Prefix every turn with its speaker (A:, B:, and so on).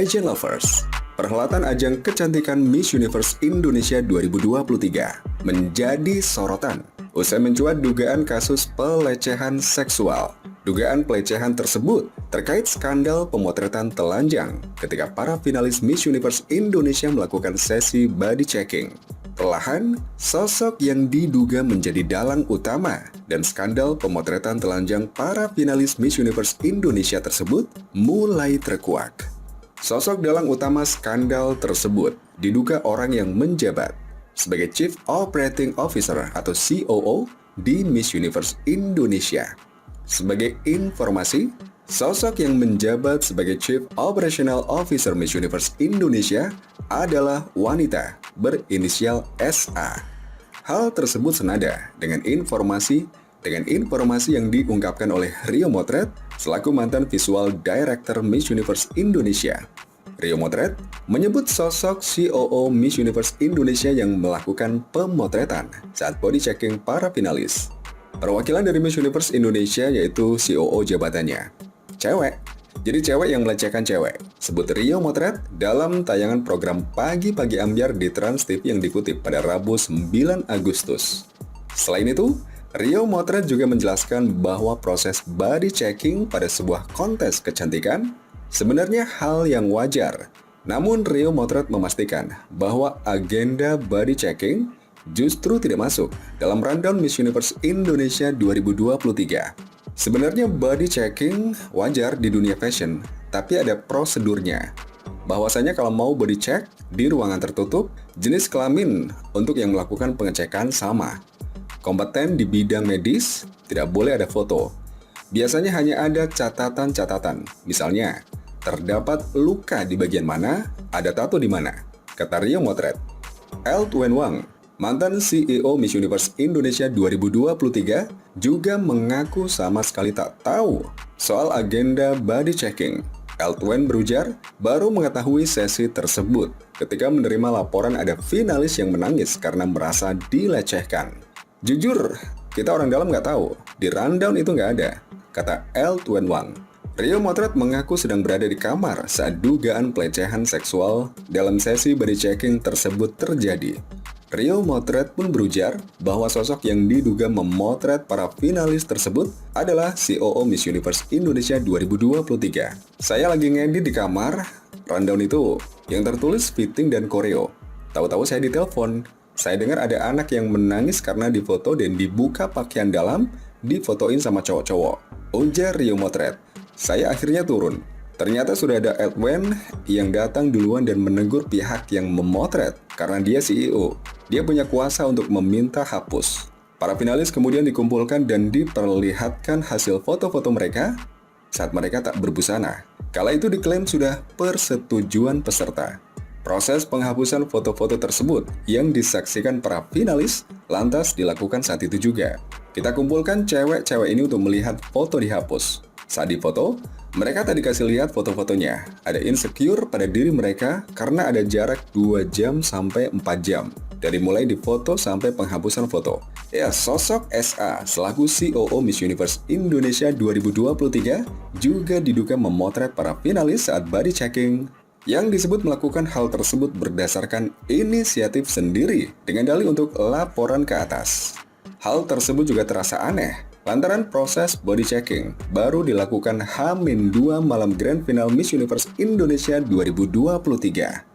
A: Pageant Lovers, perhelatan ajang kecantikan Miss Universe Indonesia 2023 menjadi sorotan usai mencuat dugaan kasus pelecehan seksual. Dugaan pelecehan tersebut terkait skandal pemotretan telanjang ketika para finalis Miss Universe Indonesia melakukan sesi body checking. Perlahan, sosok yang diduga menjadi dalang utama dan skandal pemotretan telanjang para finalis Miss Universe Indonesia tersebut mulai terkuak. Sosok dalang utama skandal tersebut diduga orang yang menjabat sebagai Chief Operating Officer atau COO di Miss Universe Indonesia. Sebagai informasi, sosok yang menjabat sebagai Chief Operational Officer Miss Universe Indonesia adalah wanita berinisial SA. Hal tersebut senada dengan informasi yang diungkapkan oleh Rio Motret selaku mantan Visual Director Miss Universe Indonesia. Rio Motret menyebut sosok COO Miss Universe Indonesia yang melakukan pemotretan saat body checking para finalis. Perwakilan dari Miss Universe Indonesia yaitu COO jabatannya cewek. Jadi cewek yang melecehkan cewek, sebut Rio Motret dalam tayangan program Pagi-Pagi Ambyar di Trans TV yang dikutip pada Rabu 9 Agustus. Selain itu, Rio Motret juga menjelaskan bahwa proses body checking pada sebuah kontes kecantikan sebenarnya hal yang wajar. Namun Rio Motret memastikan bahwa agenda body checking justru tidak masuk dalam rundown Miss Universe Indonesia 2023. Sebenarnya body checking wajar di dunia fashion, tapi ada prosedurnya. Bahwasanya kalau mau body check di ruangan tertutup, jenis kelamin untuk yang melakukan pengecekan sama. Kompeten di bidang medis, tidak boleh ada foto. Biasanya hanya ada catatan-catatan, misalnya terdapat luka di bagian mana, ada tato di mana, kata Rio Motret. Tuen Wang, mantan CEO Miss Universe Indonesia 2023, juga mengaku sama sekali tak tahu soal agenda body checking. Tuen berujar baru mengetahui sesi tersebut ketika menerima laporan ada finalis yang menangis karena merasa dilecehkan. Jujur, kita orang dalam nggak tahu, di rundown itu nggak ada, kata Tuen Wang. Rio Motret mengaku sedang berada di kamar saat dugaan pelecehan seksual dalam sesi body checking tersebut terjadi. Rio Motret pun berujar bahwa sosok yang diduga memotret para finalis tersebut adalah COO Miss Universe Indonesia 2023. Saya lagi ngedit di kamar, rundown itu yang tertulis fitting dan koreo. Tahu-tahu saya ditelepon. Saya dengar ada anak yang menangis karena difoto dan dibuka pakaian dalam, difotoin sama cowok-cowok. Ujar Rio Motret. Saya akhirnya turun. Ternyata sudah ada Tuen yang datang duluan dan menegur pihak yang memotret karena dia CEO. Dia punya kuasa untuk meminta hapus. Para finalis kemudian dikumpulkan dan diperlihatkan hasil foto-foto mereka saat mereka tak berbusana. Kala itu diklaim sudah persetujuan peserta. Proses penghapusan foto-foto tersebut yang disaksikan para finalis lantas dilakukan saat itu juga. Kita kumpulkan cewek-cewek ini untuk melihat foto dihapus. Saat difoto, mereka tak dikasih lihat foto-fotonya. Ada insecure pada diri mereka karena ada jarak 2 jam sampai 4 jam. Dari mulai difoto sampai penghapusan foto. Ya, sosok SA selaku COO Miss Universe Indonesia 2023 juga diduga memotret para finalis saat body checking. Yang disebut melakukan hal tersebut berdasarkan inisiatif sendiri dengan dalih untuk laporan ke atas. Hal tersebut juga terasa aneh lantaran proses body checking baru dilakukan H-2 malam Grand Final Miss Universe Indonesia 2023.